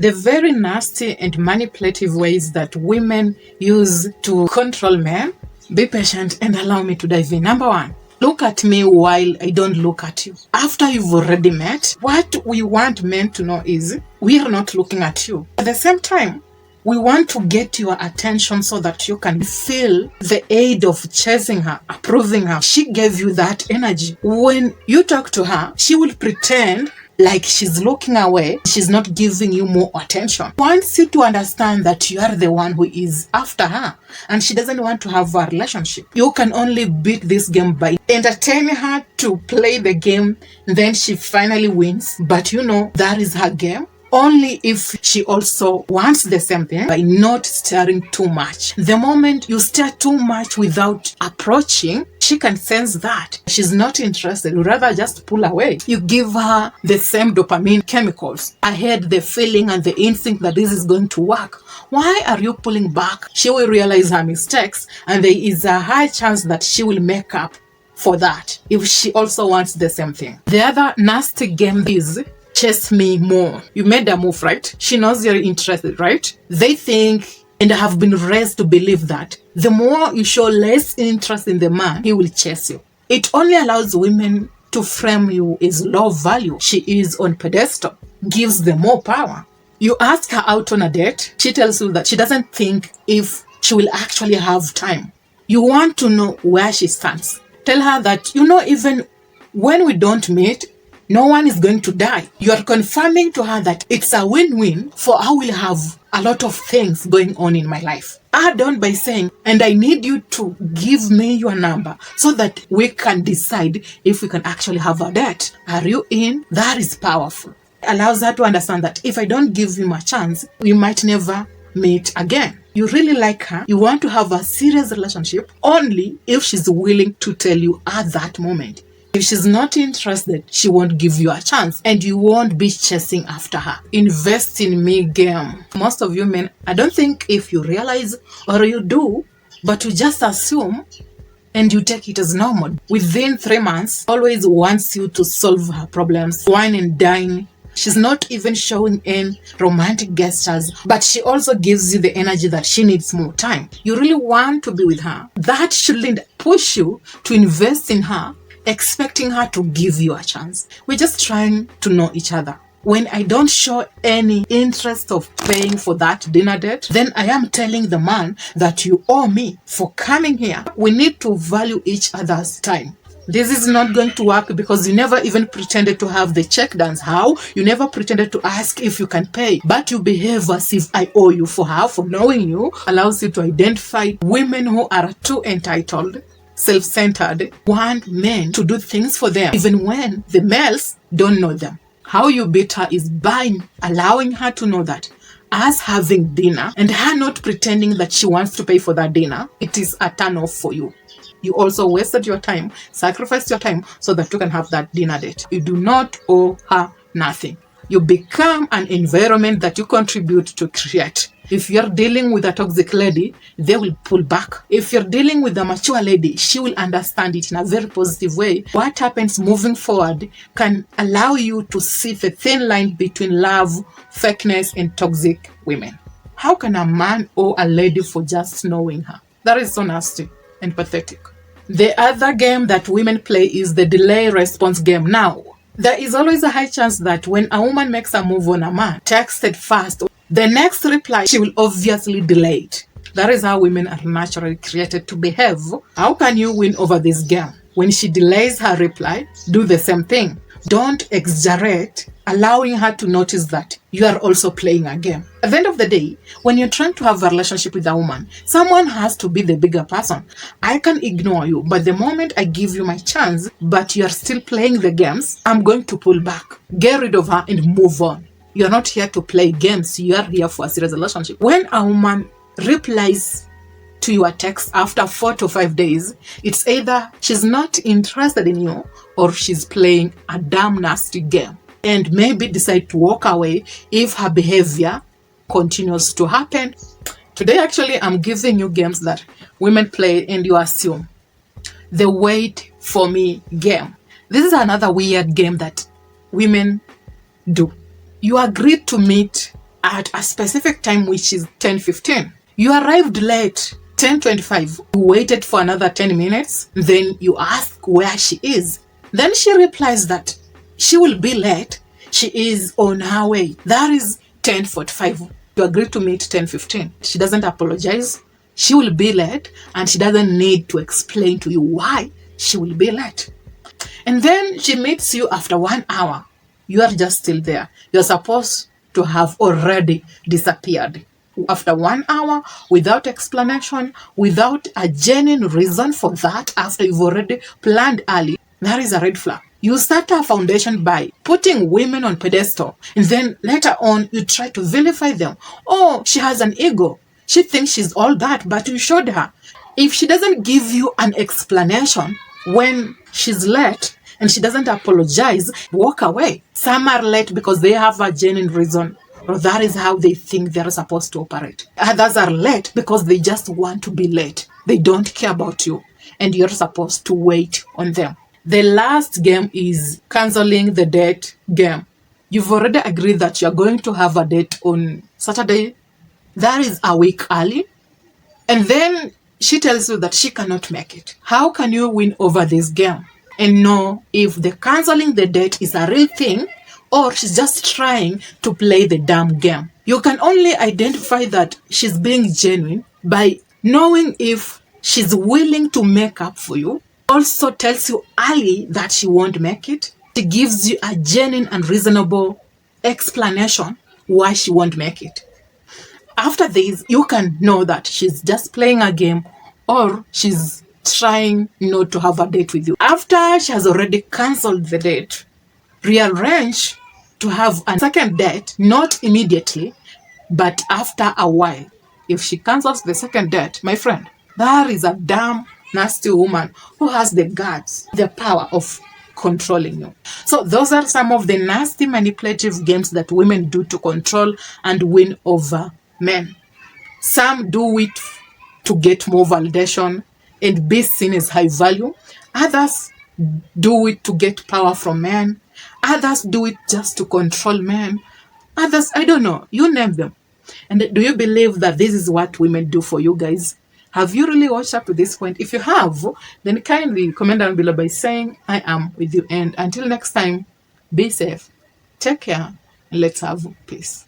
The very nasty and manipulative ways that women use to control men. Be patient and allow me to dive in. Number one, look at me while I don't look at you. After you've already met, what we want men to know is we are not looking at you. At the same time, we want to get your attention so that you can feel the aid of chasing her, approving her. She gave you that energy. When you talk to her, she will pretend like she's looking away. She's not giving you more attention. Wants you to understand that you are the one who is after her and she doesn't want to have a relationship. You can only beat this game by entertaining her to play the game. Then she finally wins. But you know, that is her game. Only if she also wants the same thing by not staring too much. The moment you stare too much without approaching, she can sense that she's not interested. You'd rather just pull away. You give her the same dopamine chemicals. I had the feeling and the instinct that this is going to work. Why are you pulling back? She will realize her mistakes and there is a high chance that she will make up for that if she also wants the same thing. The other nasty game is chase me more. You made a move, right? She knows you're interested, right? They think and have been raised to believe that the more you show less interest in the man, he will chase you. It only allows women to frame you as low value. She is on pedestal, gives them more power. You ask her out on a date, she tells you that she doesn't think if she will actually have time. You want to know where she stands. Tell her that, even when we don't meet, no one is going to die. You are confirming to her that it's a win-win, for I will have a lot of things going on in my life. Add on by saying, and I need you to give me your number so that we can decide if we can actually have a date. Are you in? That is powerful. Allows her to understand that if I don't give him a chance, we might never meet again. You really like her. You want to have a serious relationship only if she's willing to tell you at that moment. If she's not interested, she won't give you a chance and you won't be chasing after her. Invest in me game. Most of you men, I don't think if you realize or you do, but you just assume and you take it as normal. Within 3 months, always wants you to solve her problems, wine and dine. She's not even showing any romantic gestures, but she also gives you the energy that she needs more time. You really want to be with her. That shouldn't push you to invest in her, expecting her to give you a chance. We're just trying to know each other. When I don't show any interest of paying for that dinner date, then I am telling the man that you owe me for coming here. We need to value each other's time. This is not going to work because you never even pretended to have the check dance. How? You never pretended to ask if you can pay, but you behave as if I owe you for her, for knowing you. Allows you to identify women who are too entitled, self-centered, want men to do things for them, even when the males don't know them. How you beat her is by allowing her to know that us having dinner and her not pretending that she wants to pay for that dinner, it is a turn off for you. You also wasted your time, sacrificed your time so that you can have that dinner date. You do not owe her nothing. You become an environment that you contribute to create. If you're dealing with a toxic lady, they will pull back. If you're dealing with a mature lady, she will understand it in a very positive way. What happens moving forward can allow you to see the thin line between love, fakeness, and toxic women. How can a man owe a lady for just knowing her? That is so nasty and pathetic. The other game that women play is the delay response game. Now, there is always a high chance that when a woman makes a move on a man, texted fast, the next reply, she will obviously delay it. That is how women are naturally created to behave. How can you win over this game? When she delays her reply, do the same thing. Don't exaggerate, allowing her to notice that you are also playing a game. At the end of the day, when you're trying to have a relationship with a woman, someone has to be the bigger person. I can ignore you, but the moment I give you my chance, but you're still playing the games, I'm going to pull back. Get rid of her and move on. You're not here to play games. You are here for a serious relationship. When a woman replies to your text after 4 to 5 days, it's either she's not interested in you or she's playing a damn nasty game and maybe decide to walk away if her behavior continues to happen. Today, actually, I'm giving you games that women play and you assume. The wait for me game. This is another weird game that women do. You agreed to meet at a specific time, which is 10:15. You arrived late, 10:25. You waited for another 10 minutes. Then you ask where she is. Then she replies that she will be late. She is on her way. That is 10:45. You agree to meet 10:15. She doesn't apologize. She will be late, and she doesn't need to explain to you why she will be late. And then she meets you after 1 hour. You are just still there. You're supposed to have already disappeared. After 1 hour, without explanation, without a genuine reason for that, after you've already planned early, that is a red flag. You start a foundation by putting women on pedestal, and then later on, you try to vilify them. Oh, she has an ego. She thinks she's all that, but you showed her. If she doesn't give you an explanation when she's late and she doesn't apologize, walk away. Some are late because they have a genuine reason, or that is how they think they're supposed to operate. Others are late because they just want to be late. They don't care about you, and you're supposed to wait on them. The last game is canceling the date game. You've already agreed that you're going to have a date on Saturday. That is a week early. And then she tells you that she cannot make it. How can you win over this game and know if the canceling the date is a real thing or she's just trying to play the damn game? You can only identify that she's being genuine by knowing if she's willing to make up for you. Also tells you early that she won't make it. She gives you a genuine and reasonable explanation why she won't make it. After this, you can know that she's just playing a game or she's trying not to have a date with you. After she has already cancelled the date, rearrange to have a second date, not immediately, but after a while. If she cancels the second date, my friend, that is a damn nasty woman who has the guts, the power of controlling you. So those are some of the nasty manipulative games that women do to control and win over men. Some do it to get more validation and be seen as high value. Others do it to get power from men. Others do it just to control men. Others, I don't know, you name them. And do you believe that this is what women do for you guys? Have you really watched up to this point? If you have, then kindly comment down below by saying I am with you. And until next time, be safe, take care, and let's have peace.